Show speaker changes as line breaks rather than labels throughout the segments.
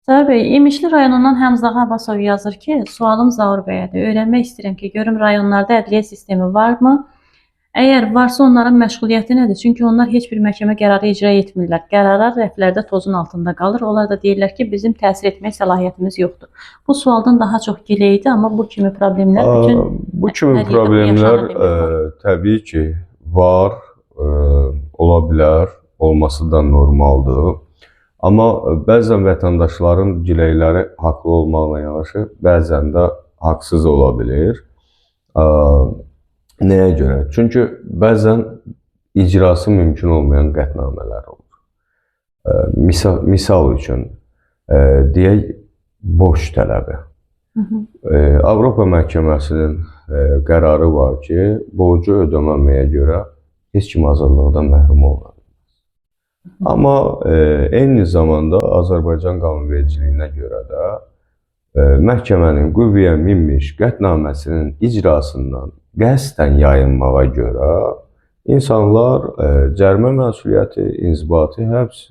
Zahir bəy, İmişli rayonundan Həmzağa Abbasov yazır ki, sualım Zaur bəyədir. Öyrənmək istəyirəm ki, görüm rayonlarda ədliyyə sistemi varmı? Əgər varsa onların məşğuliyyəti nədir? Çünki onlar heç bir məhkəmə qərarı icra etmirlər. Qərarlar rəflərdə tozun altında qalır. Onlar da deyirlər ki, bizim təsir etmək səlahiyyətimiz yoxdur. Bu sualdan daha çox giləydi, amma bu kimi problemlər
Bu kimi problemlər təbii ki var, ola bilər, olması da normaldır. Amma bəzən vətəndaşların giləyləri haqlı olmaqla yanaşı, bəzən də haqsız ola bilir. Nəyə görə? Çünki bəzən icrası mümkün olmayan qətnamələr olur. Misal üçün, deyək, borc tələbi. Avropa Məhkəməsinin qərarı var ki, borcu ödəməməyə görə heç kim azadlıqdan məhrum olmaz. Amma eyni zamanda Azərbaycan qanunvericiliyinə görə də məhkəmənin qüvvəyə minmiş qətnaməsinin icrasından qəsdən yayınmağa görə insanlar cərimə məsuliyyəti, inzibati həbs,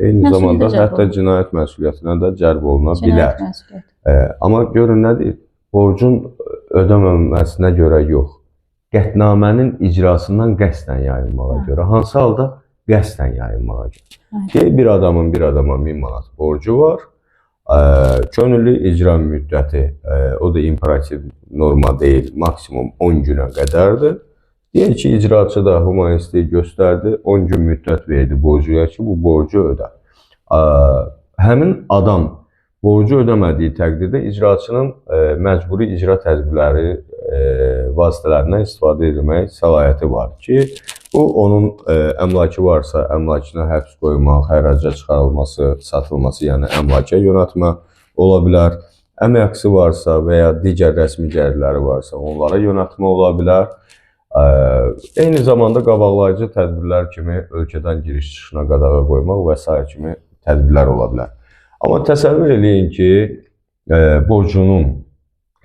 eyni zamanda hətta cinayət məsuliyyətinə də cəlb oluna bilər. Amma görün nədir? Borcun ödəməməsinə görə yox, qətnamənin icrasından qəsdən yayınmağa görə. Hansı halda? Qəsdən yayınmağa görə. Bir adamın bir adama 1000 manat borcu var. Könüllü icra müddəti, o da imperativ norma deyil, maksimum 10 günə qədərdir. Deyək ki, icraçı da humanistliyi göstərdi, 10 gün müddət verdi borcuya ki, bu borcu ödə. Həmin adam borcu ödəmədiyi təqdirdə icraçının məcburi icra tədbirləri vasitələrindən istifadə etmək səlahiyyəti var ki, bu, onun əmlakı varsa, əmlakına həbs qoymaq, xəraca çıxarılması, satılması, yəni əmlaka yönəltmə ola bilər. Əmək varsa və ya digər rəsmi gəlirləri varsa, onlara yönəltmə ola bilər. Eyni zamanda qabaqlayıcı tədbirlər kimi ölkədən giriş-çıxışına qadağa qoymaq və s. kimi tədbirlər ola bilər. Amma təsəvvür eləyin ki, borcunun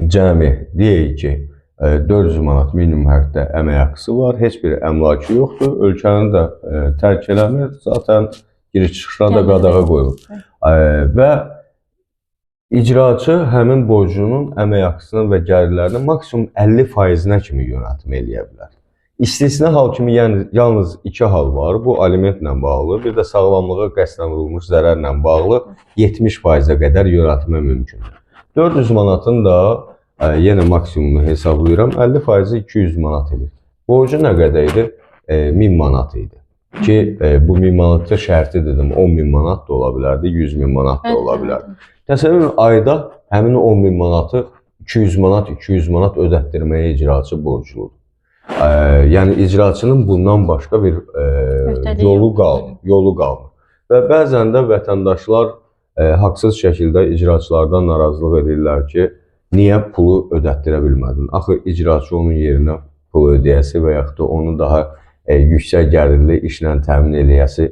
cəmi, deyək ki, 400 manat minimum həqdə əmək haqqısı var, heç bir əmlakı yoxdur, ölkəni də tərk eləmir, zaten giriş-çıxışına da qadağa qoyulur. Və icraçı həmin borcunun əmək haqqısının və gəlirlərinin maksimum 50%-nə kimi yönəltmə eləyə bilər. İstisna hal kimi yalnız 2 hal var, bu alimentlə bağlı, bir də sağlamlığa qəsdən vurulmuş zərərlə bağlı 70%-ə qədər yönəltmə mümkündür. 400 manatın da yenə maksimumunu hesablayıram, 50%-i 200 manat edir. Borcu nə qədər idi? 1000 manat idi. Ki, bu 1000 manatda şərti dedim, 10.000 manat da ola bilərdi, 100.000 manat da ola bilərdi. Təsəvvür ayda həmin 10.000 manatı 200 manat ödətdirməyə icraçı borcludur. Yəni, icraçının bundan başqa bir yolu qalmır. Və bəzən də vətəndaşlar haqsız şəkildə icraçılardan narazılıq edirlər ki, niyə pulu ödətdirə bilmədin? Axı, icraçı onun yerinə pul ödəyəsi və yaxud da onu daha yüksək gəlirli işlə təmin eləyəsi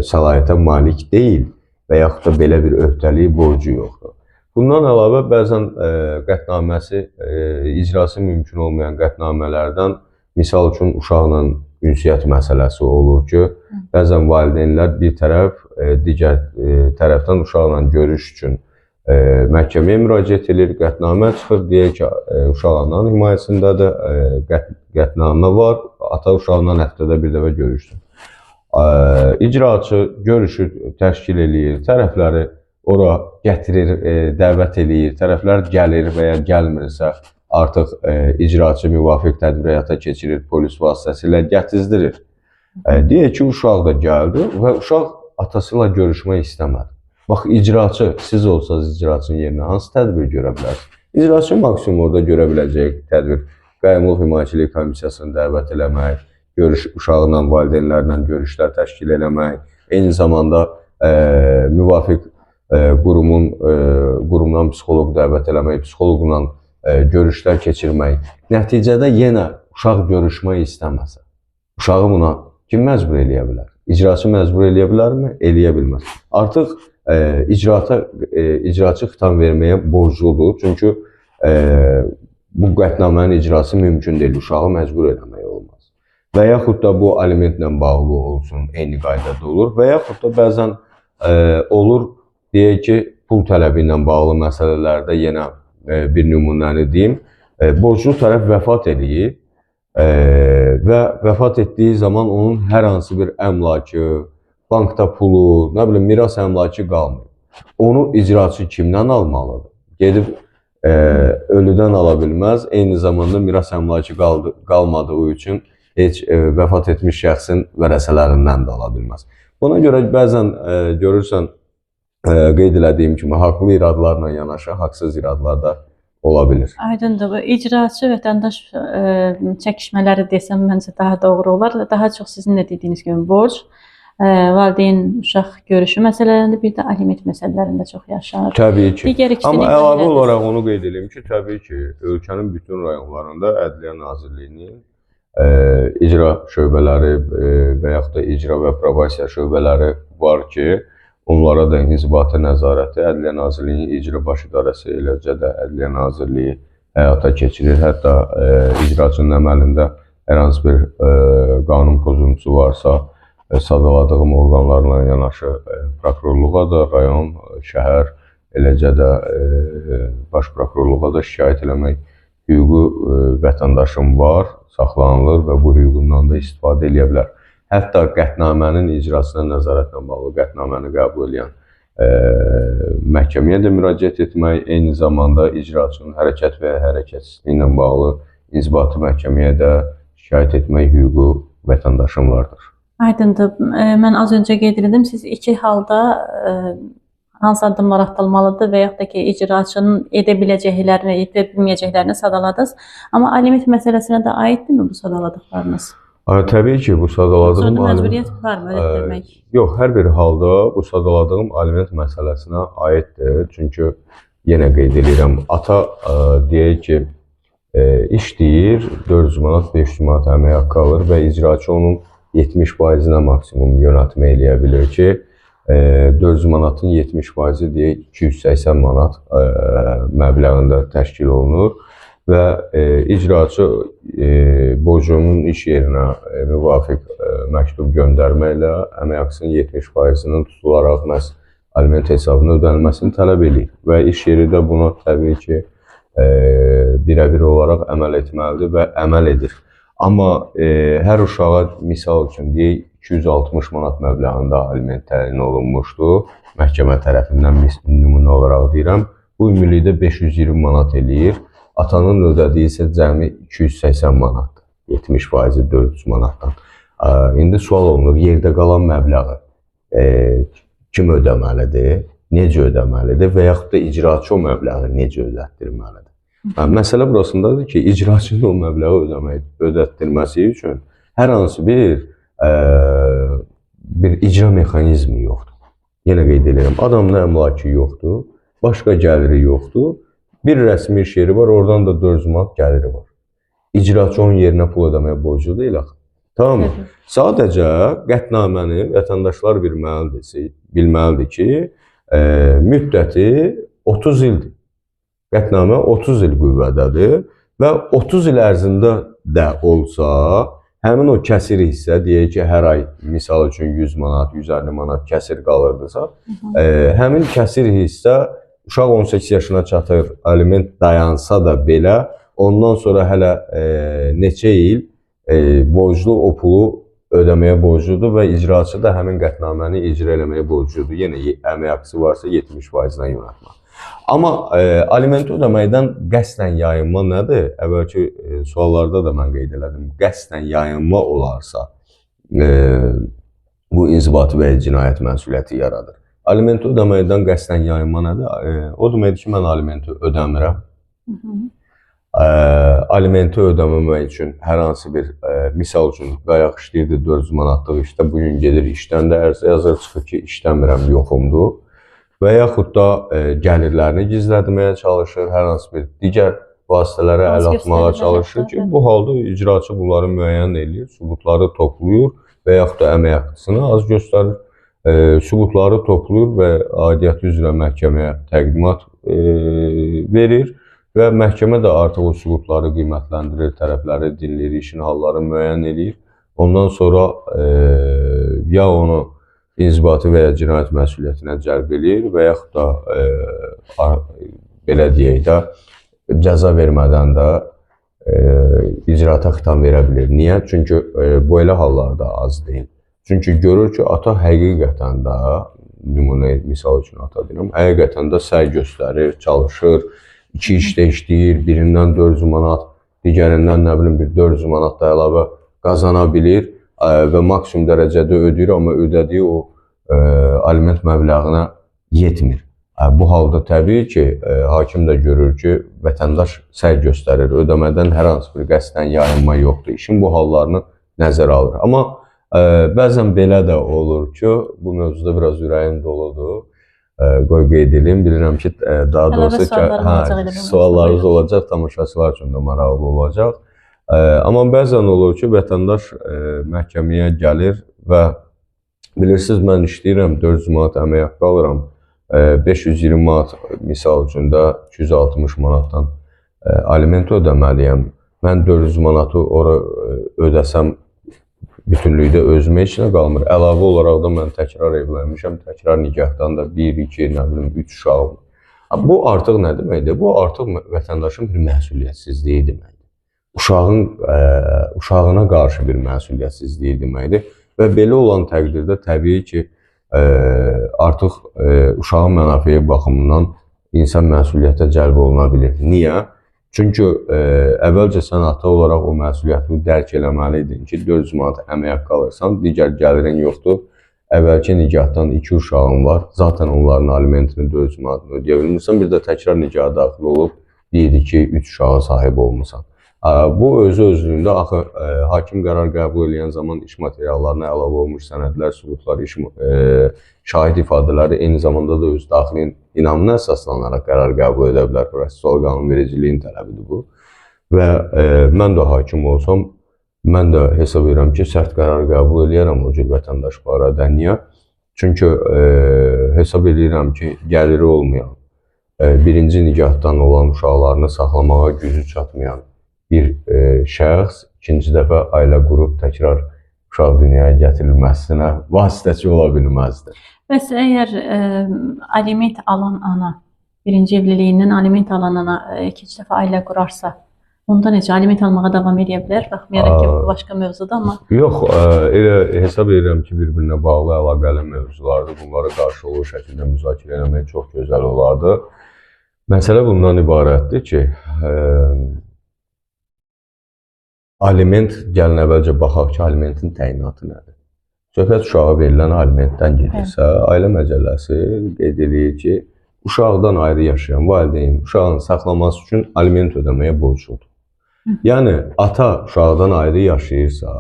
səlahiyyətə malik deyil və yaxud da belə bir öhdəliyi, borcu yoxdur. Bundan əlavə, bəzən qətnaməsi, icrası mümkün olmayan qətnamələrdən, misal üçün, uşaqla ünsiyyət məsələsi olur ki, bəzən valideynlər bir tərəf, digər tərəfdən uşaqla görüş üçün məhkəməyə müraciət edir, qətnamə çıxır, deyək ki, uşaq ananın himayəsindədir, qətnamə var, ata uşaqla həftədə bir dəfə görüşsün. İcraçı görüşü təşkil eləyir, tərəfləri ora gətirir, dəvət eləyir, tərəflər gəlir və ya gəlmirsə, artıq icraçı müvafiq tədbir həyata keçirir, polis vasitəsilə gətizdirir. Deyək ki, uşaq da gəldi və uşaq atası ilə görüşmək istəmədi. Bax, icraçı, siz olsanız icraçının yerinə hansı tədbir görə bilərsiniz? İcraçı maksimum orada görə biləcək tədbir, Qayyumluq Himayəçilik Komissiyasını dəvət eləmək, uşaqla, valideynlərlə görüşlər təşkil eləmək, eyni zamanda müvafiq qurumdan psixoloq dəvət eləmək, psixoloqla görüşlər keçirmək. Nəticədə yenə uşaq görüşmək istəməsə, uşağı buna kim məcbur eləyə bilər? İcraçı məcbur eləyə bilərmi? Eləyə bilməz. Artıq icraçı xitam verməyə borcludur. Çünki bu qətnamənin icrası mümkün deyil. Uşağı məcbur eləmək olmaz. Və yaxud da bu alimentlə bağlı olsun, eyni qaydada olur. Və yaxud da bəzən olur, deyək ki, pul tələbi ilə bağlı məsələlərdə yenə bir nümunəni deyim. Borclu tərəf vəfat eləyir və vəfat etdiyi zaman onun hər hansı bir əmlakı, bankda pulu, nə bilim, miras əmlakı qalmır. Onu icraçı kimdən almalıdır? Gedib ölüdən ala bilməz, eyni zamanda miras əmlakı qalmadığı üçün heç vəfat etmiş şəxsin vərəsələrindən də ala bilməz. Buna görə bəzən görürsən, qeyd elədiyim kimi, haqlı iradlarla yanaşı, haqsız iradlar da ola bilir.
Aydındır. Bu icraçı vətəndaş çəkişmələri desəm məncə daha doğru olar. Daha çox sizin də dediyiniz kimi borc, valideyn uşaq görüşü məsələlərində, bir də aliment məsələlərində çox yaşanır.
Təbii ki.
Digər ikisini
Amma əlavə olaraq onu qeyd edeyim ki, təbii ki, ölkənin bütün rayonlarında Ədliyyə Nazirliyinin icra şöbələri və yaxud da icra və probasiya şöbələri var ki, onlara da inzibati nəzarəti Ədliyyə Nazirliyinin icra baş idarəsi, eləcə də Ədliyyə Nazirliyi həyata keçirir. Hətta icraçının əməlində hər hansı bir qanun pozuntusu varsa, sadaladığım orqanlarla yanaşı prokurorluğa da, rayon, şəhər, eləcə də baş prokurorluğa da şikayət eləmək hüququ vətəndaşım var, saxlanılır və bu hüququndan da istifadə edə bilər. Hətta qətnamənin icrasına nəzarətlə bağlı qətnaməni qəbul edən məhkəməyə də müraciət etmək, eyni zamanda icraçının hərəkət və hərəkətsizliyi ilə bağlı inzibati məhkəməyə də şikayət etmək hüququ vətəndaşım vardır.
Aydındır. Mən az öncə qeyd etdim, siz iki halda hansı addımlar atılmalıdır və yaxud da ki, icraçının edə biləcəklərini, edə bilməyəcəklərini sadaladınız. Amma aliment məsələsinə də aiddirmi bu sadaladıqlarınız?
Təbii ki, bu sadaladığım
məcburiyyət varmı ödətdirmək?
Yox, hər bir halda bu sadaladığım aliment məsələsinə aiddir. Çünki yenə qeyd edirəm, ata deyək ki, işləyir, 400 manat, 500 manat əmək haqqı alır və icraçı onun 70%-nə maksimum yönəltmə eləyə bilir ki, 400 manatın 70%-i deyək 280 manat məbləğində təşkil olunur və icraçı borcunun iş yerinə müvafiq məktub göndərməklə əmək haqqısının 70%-nin tutularaq məhz aliment hesabına ödənilməsini tələb edir və iş yeri də buna təbii ki, birəbir olaraq əməl etməlidir və əməl edir. Amma hər uşağa misal üçün deyək 260 manat məbləğində aliment təyin olunmuşdur. Məhkəmə tərəfindən nümunə olaraq deyirəm. Bu ümumilikdə 520 manat eləyir. Atanın ödədiyi isə cəmi 280 manatdır. 70%-i 400 manatdan. İndi sual olunur, yerdə qalan məbləği kim ödəməlidir, necə ödəməlidir və yaxud da icraçı o məbləği necə ödətdirməlidir? Məsələ burasındadır ki, icraçının o məbləği ödətdirməsi üçün hər hansı bir icra mexanizmi yoxdur. Yenə qeyd edirəm, adamın əmlakı yoxdur, başqa gəliri yoxdur, bir rəsmi iş yeri var, oradan da 400 manat gəliri var. İcraçı onun yerinə pul ödəməyə borclu deyil axı. Tamam mı? Sadəcə qətnaməni vətəndaşlar bilməlidir ki, müddəti 30 ildir. Qətnamə 30 il qüvvədədir və 30 il ərzində də olsa, həmin o kəsir hissə, deyək ki, hər ay misal üçün 100 manat, 150 manat kəsir qalırdısa, həmin kəsir hissə uşaq 18 yaşına çatır, aliment dayansa da belə, ondan sonra hələ neçə il borclu o pulu ödəməyə borcludur və icraçı da həmin qətnaməni icra eləməyə borcludur. Yenə əmək haqqısı varsa 70%-dən yönəltmə. Amma alimenti ödəməkdən qəsdən yayınma nədir? Əvvəlki suallarda da mən qeyd elədim. Qəsdən yayınma olarsa bu inzibati və cinayət məsuliyyəti yaradır. Alimenti ödəməkdən qəsdən yayınma nədir? O deməkdir ki, mən alimenti ödəmirəm. Alimenti ödəməmək üçün hər hansı bir misal üçün qayaq işləyirdi 400 manatlıq işdə, bugün gedir işdən də ərizə yazır, çıxır ki, işləmirəm, yoxumdur. Və yaxud da gəlirlərini gizlətməyə çalışır, hər hansı bir digər vasitələrə əl atmağa çalışır ki, bu halda icraçı bunları müəyyən edir, sübutları toplayır və yaxud da əmək haqqısını az göstərir, sübutları toplayır və aidiyyəti üzrə məhkəməyə təqdimat verir və məhkəmə də artıq o sübutları qiymətləndirir, tərəfləri dinləyir, işin halları müəyyən edir. Ondan sonra ya onu inzibati və ya cinayət məsuliyyətinə cəlb edir və yaxud da belə deyək də cəza vermədən də icraata xitam verə bilir. Niyə? Çünki bu elə hallarda az deyil. Çünki görür ki, ata həqiqətən də, nümunə misal üçün ata deyirəm, həqiqətən də səy göstərir, çalışır, iki işdə işləyir, birindən 400 manat, digərindən nə bilim bir 400 manat da əlavə qazana bilir və maksimum dərəcədə ödəyir, amma ödədiyi o aliment məbləğinə yetmir. Bu halda təbii ki, hakim də görür ki, vətəndaş səy göstərir, ödəmədən hər hansı bir qəsdən yayınma yoxdur. İşin bu hallarını nəzərə alır. Amma bəzən belə də olur ki, bu mövzuda biraz ürəyim doludur. Qoy qeyd edeyim. Bilirəm ki, daha doğrusu suallarınız olacaq, tamaşaçılar üçün də maraqlı olacaq. Amma bəzən olur ki, vətəndaş məhkəməyə gəlir və bilirsiniz, mən işləyirəm, 400 manat əmək haqqı alıram. 520 manat, misal üçün də 260 manatdan aliment ödəməliyəm. Mən 400 manatı ora ödəsəm, bütünlükdə özümə heç nə qalmır. Əlavə olaraq da mən təkrar evlənmişəm, təkrar nikahdan da 1, 2, nə bilim, 3 uşağım. Bu artıq nə deməkdir? Bu artıq vətəndaşın bir məsuliyyətsizliyi deməkdir. Uşağına qarşı bir məsuliyyətsizliyi deməkdir. Və belə olan təqdirdə təbii ki, artıq uşağın mənafeyi baxımından insan məsuliyyətə cəlb oluna bilir. Niyə? Çünki əvvəlcə sən ata olaraq o məsuliyyəti dərk eləməliydin ki, 400 manat əmək haqqı alırsan, digər gəlirin yoxdur. Əvvəlki nikahdan 2 uşağın var, zaten onların alimentini 400 manatını ödəyə bilmirsən, bir də təkrar nikaha daxil olub 1, 2, 3 uşağa sahib olmuşsan. Bu özü-özlüyündə axı hakim qərar qəbul edən zaman iş materiallarına əlavə olmuş sənədlər, sübutlar, şahid ifadələri eyni zamanda da öz daxili inamına əsaslanaraq qərar qəbul edə bilər. Prosessual qanunvericiliyin tələbidir bu. Və mən də hakim olsam, mən də hesab edirəm ki, sərt qərar qəbul edərəm o cür vətəndaş barədə. Niyə? Çünki hesab edirəm ki, gəliri olmayan, birinci nikahdan olan uşaqlarını saxlamağa gücü çatmayan bir şəxs ikinci dəfə ailə qurub təkrar uşaq dünyaya gətirilməsinə vasitəçi ola bilməzdir.
Bəs əgər aliment alan ana, birinci evliliyindən aliment alan ana ikinci dəfə ailə qurarsa, onda necə aliment almağa davam edə bilər? Baxmayaraq ki, bu başqa mövzudur, amma... Yox,
elə hesab edirəm ki, bir-birinə bağlı əlaqəli mövzulardır. Bunları qarşılıqlı şəkildə müzakirə etmək çox gözəl olardı. Məsələ bundan ibarətdir ki, aliment, gəlin əvvəlcə baxaq ki, alimentin təyinatı nədir? Söhbət uşağa verilən alimentdən gedirsə, Ailə Məcəlləsi qeyd edir ki, uşaqdan ayrı yaşayan valideyn uşağın saxlaması üçün aliment ödəməyə borcludur. Yəni, ata uşaqdan ayrı yaşayırsa,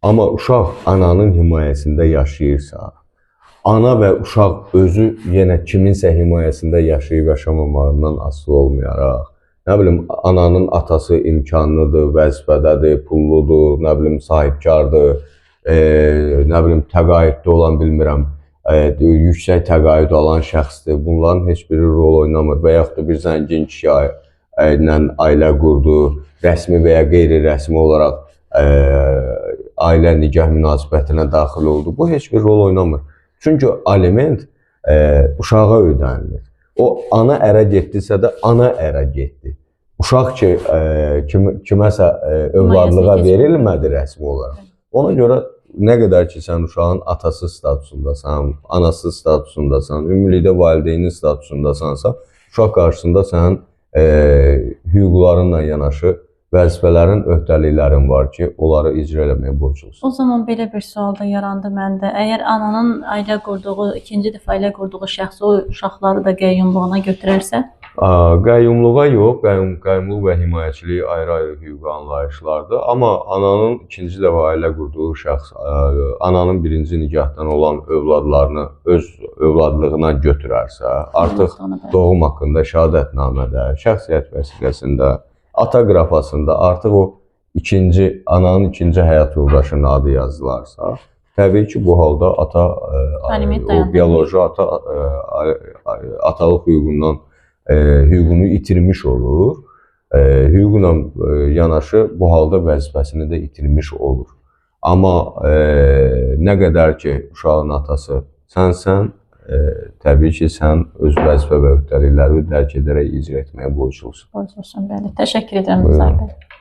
amma uşaq ananın himayəsində yaşayırsa, ana və uşaq özü yenə kiminsə himayəsində yaşayıb yaşamamağından asılı olmayaraq, nə bilim, ananın atası imkanlıdır, vəzifədədir, pulludur, nə bilim, sahibkardır, nə bilim, təqaüddə olan, bilmirəm, yüksək təqaüd alan şəxsdir. Bunların heç biri rol oynamır və yaxud da bir zəngin kişi ilə ailə qurdu, rəsmi və ya qeyri-rəsmi olaraq ailə nikah münasibətinə daxil oldu. Bu heç bir rol oynamır. Çünki aliment uşağa ödənilir. O, ana ərə getdisə də ana ərə getdi. Uşaq ki, kiməsə övladlığa verilmədi rəsmi olaraq. Ona görə nə qədər ki, sən uşağın atası statusundasan, anası statusundasan, ümumilikdə valideynin statusundasansa, uşaq qarşısında sənin hüquqlarınla yanaşı vəzifələrin, öhdəliklərin var ki, onları icra eləməyə borclusun.
O zaman belə bir sual da yarandı məndə. Əgər ananın ailə qurduğu, ikinci dəfə ailə qurduğu şəxs o uşaqları da qəyyumluğuna götürərsə?
Qəyyumluğa yox, qəyyumluq və himayəçilik ayrı-ayrı hüquqi anlayışlardır. Amma ananın ikinci dəfə ailə qurduğu şəxs, ananın birinci nikahdan olan övladlarını öz övladlığına götürərsə, artıq doğum haqqında şəhadətnamədə, şəxsiyyət vəsiqəsində, ata qrafasında artıq o ananın ikinci həyat yoldaşının adı yazılarsa, təbii ki, bu halda ata, o bioloji ata atalıq hüququnu itirmiş olur. Hüquqla yanaşı bu halda vəzifəsini də itirmiş olur. Amma nə qədər ki, uşağın atası sənsən, təbii ki, sən öz vəzifə və öhdəlikləri dərk edərək icra etməyə borclusun.
Borclusun, bəli. Təşəkkür edirəm
Buyurun.
Müzər bəy.